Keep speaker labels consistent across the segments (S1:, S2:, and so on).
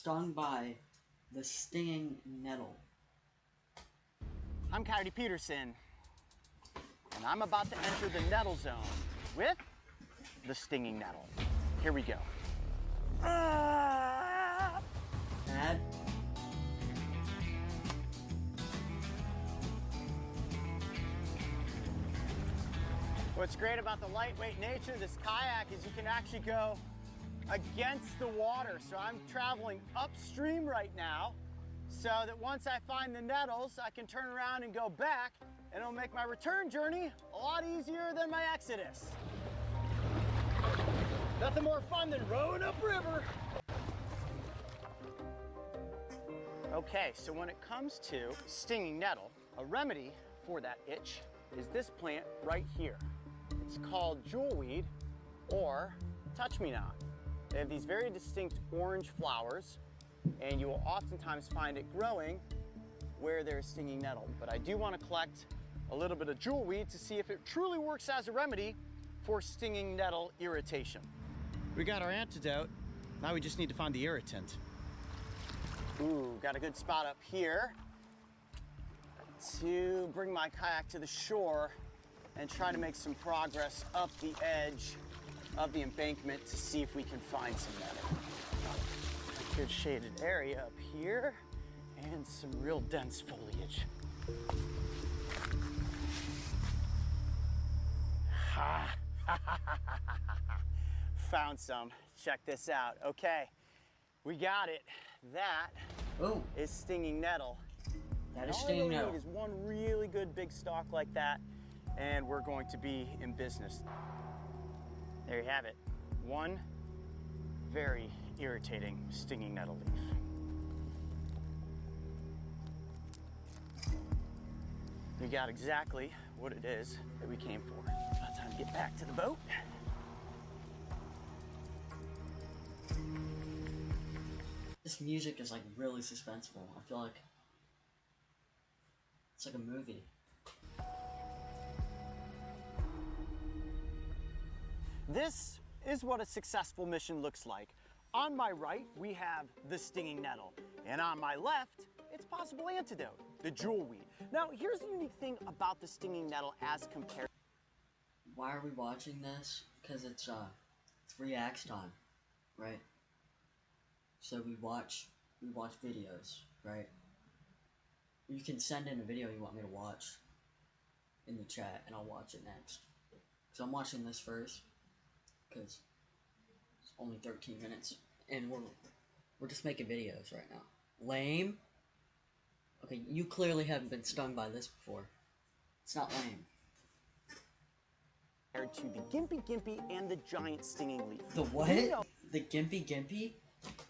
S1: stung by the stinging nettle.
S2: I'm Coyote Peterson, and I'm about to enter the nettle zone with the stinging nettle. Here we go.
S1: Dad?
S2: What's great about the lightweight nature of this kayak is you can actually go against the water. So I'm traveling upstream right now so that once I find the nettles, I can turn around and go back, and it'll make my return journey a lot easier than my exodus. Nothing more fun than rowing upriver. Okay, so when it comes to stinging nettle, a remedy for that itch is this plant right here. It's called jewelweed or touch-me-not. They have these very distinct orange flowers, and you will oftentimes find it growing where there's stinging nettle. But I do want to collect a little bit of jewelweed to see if it truly works as a remedy for stinging nettle irritation.
S3: We got our antidote. Now we just need to find the irritant.
S2: Ooh, got a good spot up here to bring my kayak to the shore and try to make some progress up the edge of the embankment to see if we can find some nettle. A good shaded area up here and some real dense foliage. Ha! Found some. Check this out. Okay, we got it. That is stinging nettle.
S1: That is stinging nettle.
S2: All we need is one really good big stalk like that, and we're going to be in business. There you have it. One very irritating stinging nettle leaf. We got exactly what it is that we came for. About time to get back to the boat.
S1: This music is like really suspenseful. I feel like it's like a movie.
S2: This is what a successful mission looks like. On my right, we have the stinging nettle, and on my left, its possible antidote, the jewelweed. Now, here's the unique thing about the stinging nettle as compared.
S1: Why are we watching this? Because it's reacts time, right? So we watch videos, right? You can send in a video you want me to watch in the chat, and I'll watch it next. So I'm watching this first, because it's only 13 minutes, and we're just making videos right now. Lame? Okay, you clearly haven't been stung by this before. It's not lame.
S2: Compared to the gimpy gimpy and the giant stinging leaf.
S1: The what? The gimpy gimpy?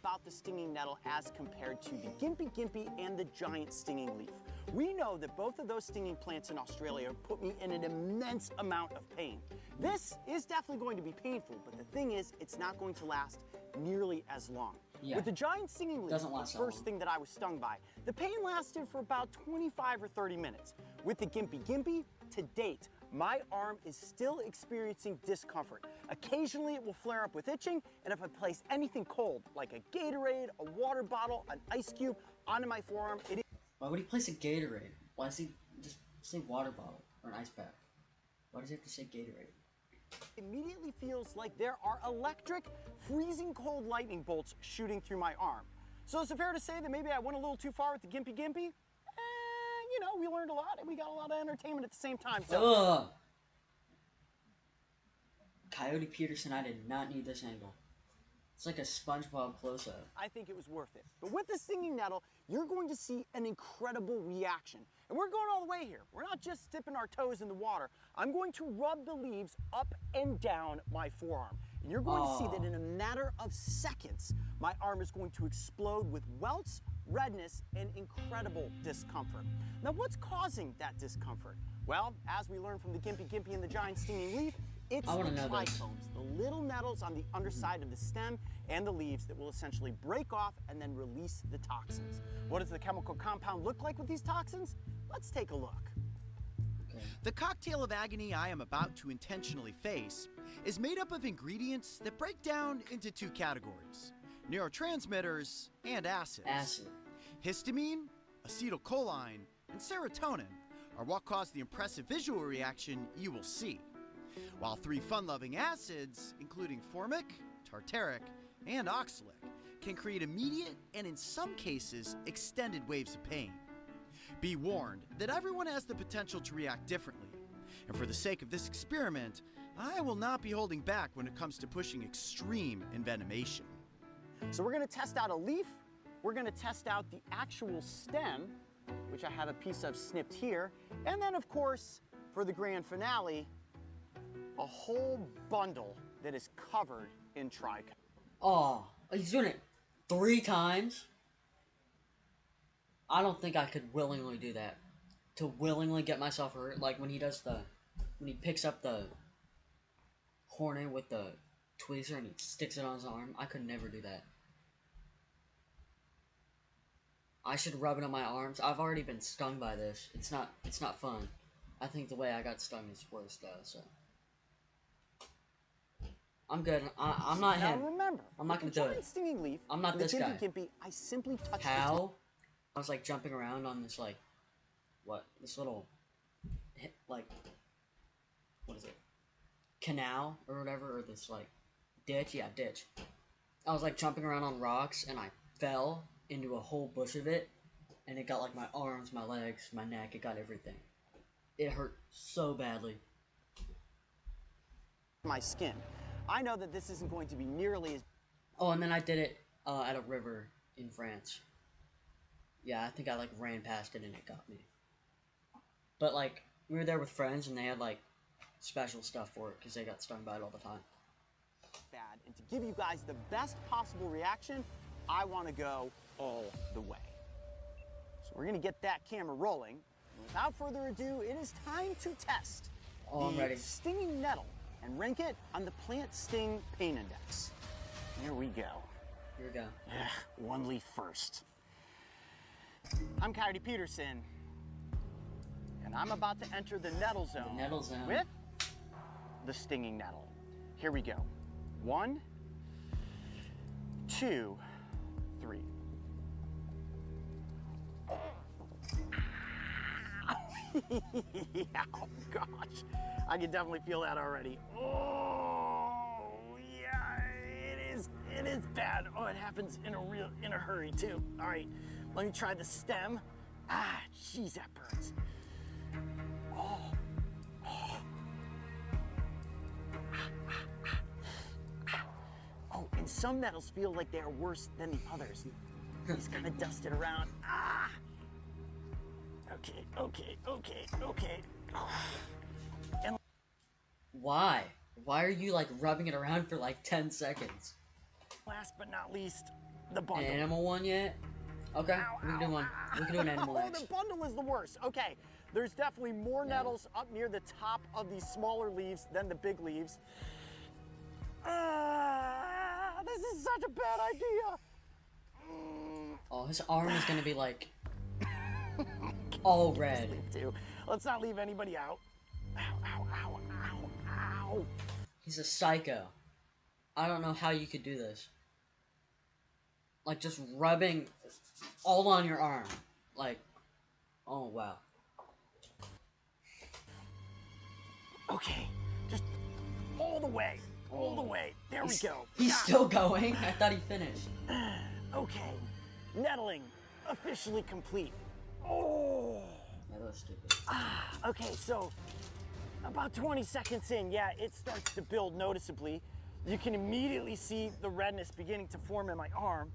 S2: About the stinging nettle as compared to the gimpy gimpy and the giant stinging leaf. We know that both of those stinging plants in Australia put me in an immense amount of pain. This is definitely going to be painful, but the thing is, it's not going to last nearly as long.
S1: Yeah.
S2: With the giant stinging leaf, the first thing that I was stung by, the pain lasted for about 25 or 30 minutes. With the gimpy gimpy, to date, my arm is still experiencing discomfort. Occasionally it will flare up with itching, and if I place anything cold, like a Gatorade, a water bottle, an ice cube, onto my forearm,
S1: Why would he place a Gatorade? Why does he just say water bottle or an ice pack? Why does he have to say Gatorade?
S2: immediately feels like there are electric, freezing cold lightning bolts shooting through my arm. So is it fair to say that maybe I went a little too far with the gimpy gimpy? You know, we learned a lot and we got a lot of entertainment at the same time. So.
S1: Ugh! Coyote Peterson, I did not need this angle. It's like a SpongeBob close-up.
S2: I think it was worth it. But with the stinging nettle, you're going to see an incredible reaction. And we're going all the way here. We're not just dipping our toes in the water. I'm going to rub the leaves up and down my forearm. And you're going to see that in a matter of seconds, my arm is going to explode with welts, redness, and incredible discomfort. Now, what's causing that discomfort? Well, as we learned from the gimpy gimpy and the giant stinging leaf, it's the trichomes, the little nettles on the underside of the stem and the leaves that will essentially break off and then release the toxins. What does the chemical compound look like with these toxins? Let's take a look.
S3: The cocktail of agony I am about to intentionally face is made up of ingredients that break down into two categories: neurotransmitters, and acids.
S1: Acid.
S3: Histamine, acetylcholine, and serotonin are what cause the impressive visual reaction you will see, while 3 fun-loving acids, including formic, tartaric, and oxalic, can create immediate and, in some cases, extended waves of pain. Be warned that everyone has the potential to react differently, and for the sake of this experiment, I will not be holding back when it comes to pushing extreme envenomation.
S2: So we're gonna test out a leaf, we're gonna test out the actual stem, which I have a piece of snipped here, and then of course, for the grand finale, a whole bundle that is covered in trichome.
S1: Oh, he's doing it 3 times? I don't think I could willingly do that. To willingly get myself hurt, like when he picks up the hornet with the tweezer and he sticks it on his arm, I could never do that. I should rub it on my arms. I've already been stung by this. It's not fun. I think the way I got stung is worse though, so. I'm good. I'm not him.
S2: Now remember,
S1: I'm not gonna do it.
S2: Stinging leaf,
S1: I'm not this guy.
S2: Gimpy, I simply touched
S1: How? I was like jumping around on this like, this little, like, what is it? Canal or whatever, or this like, ditch? Yeah, ditch. I was like jumping around on rocks and I fell into a whole bush of it, and it got like my arms, my legs, my neck, it got everything. It hurt so badly.
S2: my skin. I know that this isn't going to be nearly as...
S1: Oh, and then I did it at a river in France. Yeah, I think I like ran past it and it got me. But like, we were there with friends and they had like special stuff for it because they got stung by it all the time.
S2: bad. And to give you guys the best possible reaction, I want to go all the way. So we're going to get that camera rolling. And without further ado, it is time to test
S1: I'm ready.
S2: stinging nettle and rank it on the plant sting pain index. Here we go.
S1: Here we go.
S2: One leaf first. I'm Coyote Peterson, and I'm about to enter the nettle zone,
S1: Nettle zone.
S2: with the stinging nettle. Here we go. 1, 2, 3. Yeah, oh gosh, I can definitely feel that already. Oh, yeah, it is bad. Oh, it happens in a hurry too. All right, let me try the stem. Ah, jeez, that burns. Oh, and some nettles feel like they are worse than the others. He's kind of dusted around. Ah! Okay. And
S1: Why? Why are you like rubbing it around for like 10 seconds?
S2: last but not least, the
S1: An
S2: bundle.
S1: animal one yet? Okay, we can do one. We can do an animal
S2: Oh,
S1: next.
S2: the bundle is the worst. Okay, there's definitely more nettles up near the top of these smaller leaves than the big leaves. This is such a bad idea.
S1: Oh, his arm is gonna be like all red.
S2: Too. Let's not leave anybody out. Ow.
S1: He's a psycho. I don't know how you could do this. Like just rubbing all on your arm. Like, oh wow.
S2: Okay, just all the way. There we go.
S1: He's still going? I thought he finished.
S2: Okay, nettling officially complete. Oh.
S1: Yeah, that was stupid.
S2: Okay, so about 20 seconds in, yeah, it starts to build noticeably. You can immediately see the redness beginning to form in my arm.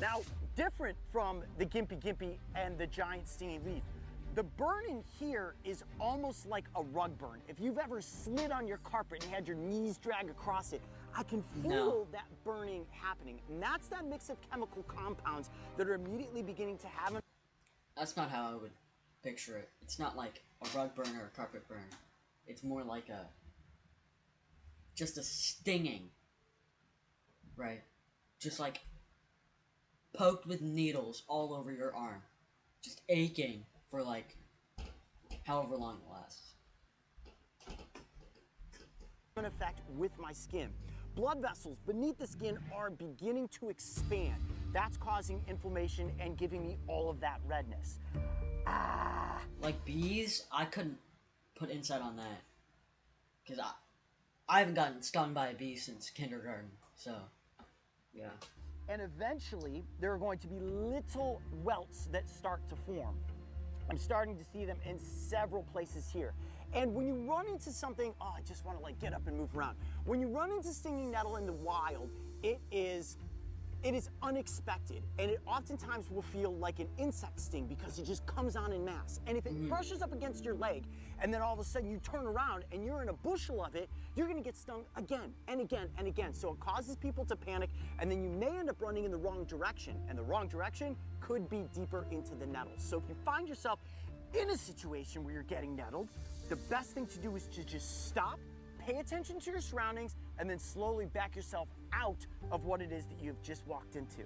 S2: Now, different from the gimpy and the giant stinging leaf, the burning here is almost like a rug burn. If you've ever slid on your carpet and had your knees drag across it, I can feel that burning happening. And that's that mix of chemical compounds that are immediately beginning to have.
S1: That's not how I would picture it. It's not like a rug burn or a carpet burn. It's more like just a stinging, right? Just like poked with needles all over your arm. Just aching for like however long it lasts.
S2: effect with my skin. Blood vessels beneath the skin are beginning to expand. That's causing inflammation and giving me all of that redness.
S1: Like bees, I couldn't put insight on that. Because I haven't gotten stung by a bee since kindergarten. So, yeah.
S2: And eventually, there are going to be little welts that start to form. I'm starting to see them in several places here. And when you run into something, oh, I just want to like get up and move around. When you run into stinging nettle in the wild, it is unexpected, and it oftentimes will feel like an insect sting because it just comes on in mass. And if it brushes up against your leg, and then all of a sudden you turn around and you're in a bushel of it, you're gonna get stung again and again and again. So it causes people to panic, and then you may end up running in the wrong direction, and the wrong direction could be deeper into the nettles. So if you find yourself in a situation where you're getting nettled, the best thing to do is to just stop, pay attention to your surroundings, and then slowly back yourself out of what it is that you've just walked into.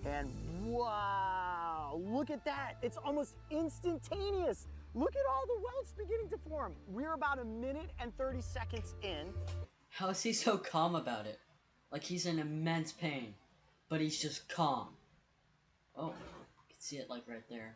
S2: And wow, look at that. It's almost instantaneous. Look at all the welts beginning to form. We're about 1 minute and 30 seconds in.
S1: How is he so calm about it? Like he's in immense pain, but he's just calm. Oh, you can see it like right there.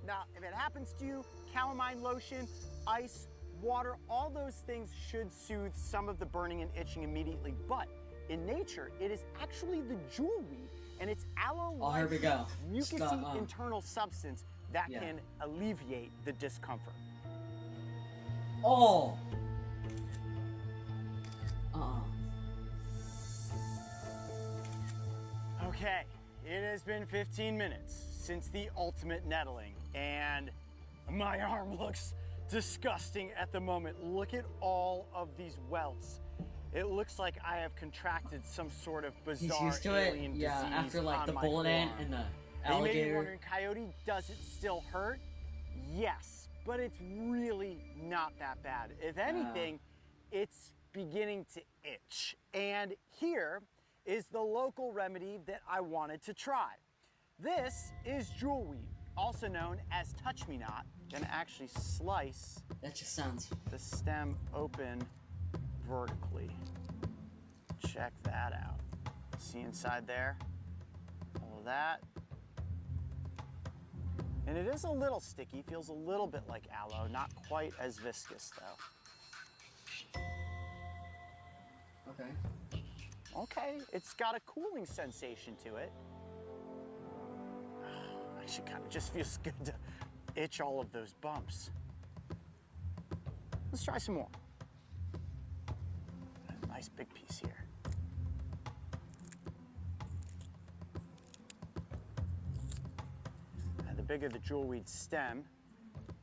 S2: Now, if it happens to you, calamine lotion, ice, water, all those things should soothe some of the burning and itching immediately. But in nature, it is actually the jewelweed and its aloe-like
S1: here we go.
S2: mucousy internal substance that can alleviate the discomfort.
S1: Oh!
S2: Okay, it has been 15 minutes since the ultimate nettling, and my arm looks disgusting at the moment. Look at all of these welts. It looks like I have contracted some sort of bizarre
S1: He's used to
S2: alien
S1: it, yeah,
S2: disease
S1: after like
S2: on
S1: the
S2: my
S1: bullet ant
S2: forearm.
S1: and the
S2: And you may be
S1: alligator.
S2: wondering, Coyote, does it still hurt? Yes, but it's really not that bad. If anything, it's beginning to itch. And here is the local remedy that I wanted to try. This is jewelweed, also known as touch-me-not. Gonna actually slice
S1: That just sounds...
S2: the stem open vertically. Check that out. See inside there? All of that. And it is a little sticky, feels a little bit like aloe, not quite as viscous though.
S1: Okay.
S2: Okay, it's got a cooling sensation to it. Actually, kind of just feels good to itch all of those bumps. Let's try some more. A nice big piece here. And the bigger the jewelweed stem,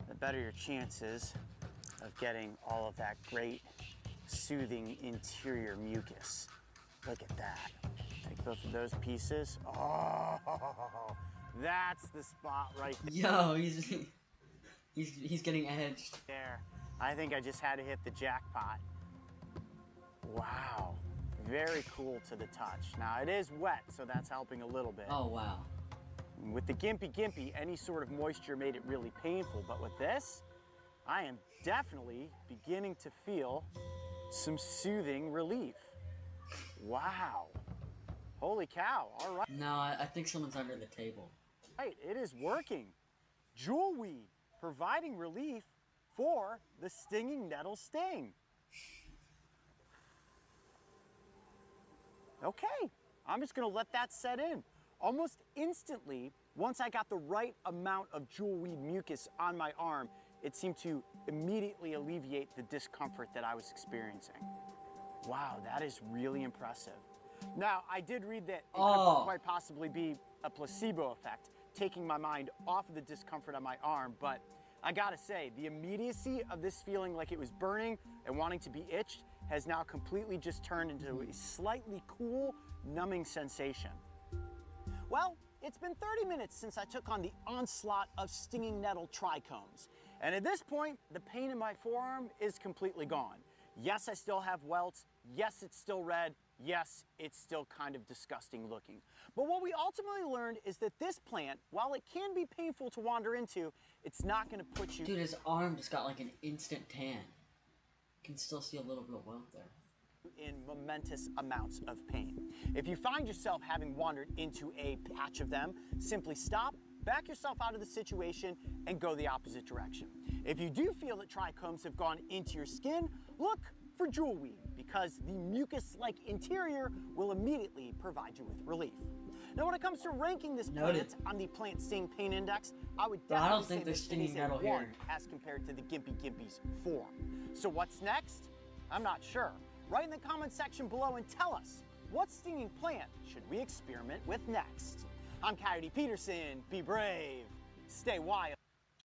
S2: the better your chances of getting all of that great soothing interior mucus. Look at that. Take both of those pieces. Oh, that's the spot right
S1: Yo, he's getting edged.
S2: there. I think I just had to hit the jackpot. Wow, very cool to the touch. Now it is wet, so that's helping a little bit.
S1: Oh, wow.
S2: With the gimpy, any sort of moisture made it really painful, but with this, I am definitely beginning to feel some soothing relief. Wow. Holy cow, all right.
S1: No, I think someone's under the table.
S2: Right, it is working. Jewelweed, providing relief for the stinging nettle sting. Okay, I'm just gonna let that set in. Almost instantly, once I got the right amount of jewelweed mucus on my arm, it seemed to immediately alleviate the discomfort that I was experiencing. Wow, that is really impressive. Now, I did read that it could quite possibly be a placebo effect, taking my mind off of the discomfort on my arm, but I gotta say, the immediacy of this feeling like it was burning and wanting to be itched has now completely just turned into a slightly cool, numbing sensation. Well, it's been 30 minutes since I took on the onslaught of stinging nettle trichomes. And at this point, the pain in my forearm is completely gone. Yes, I still have welts. Yes, it's still red. Yes, it's still kind of disgusting looking. But what we ultimately learned is that this plant, while it can be painful to wander into, it's not going to put you...
S1: Dude, his arm just got like an instant tan. Can still see a little bit of welt there.
S2: In momentous amounts of pain. If you find yourself having wandered into a patch of them, simply stop, back yourself out of the situation, and go the opposite direction. If you do feel that trichomes have gone into your skin, look for jewelweed, because the mucus-like interior will immediately provide you with relief. Now, when it comes to ranking this plant on the plant sting pain index, I would definitely say that it is a 1 as compared to the Gimpy Gimpy's 4. So what's next? I'm not sure. Write in the comment section below and tell us, what stinging plant should we experiment with next? I'm Coyote Peterson. Be brave, stay wild.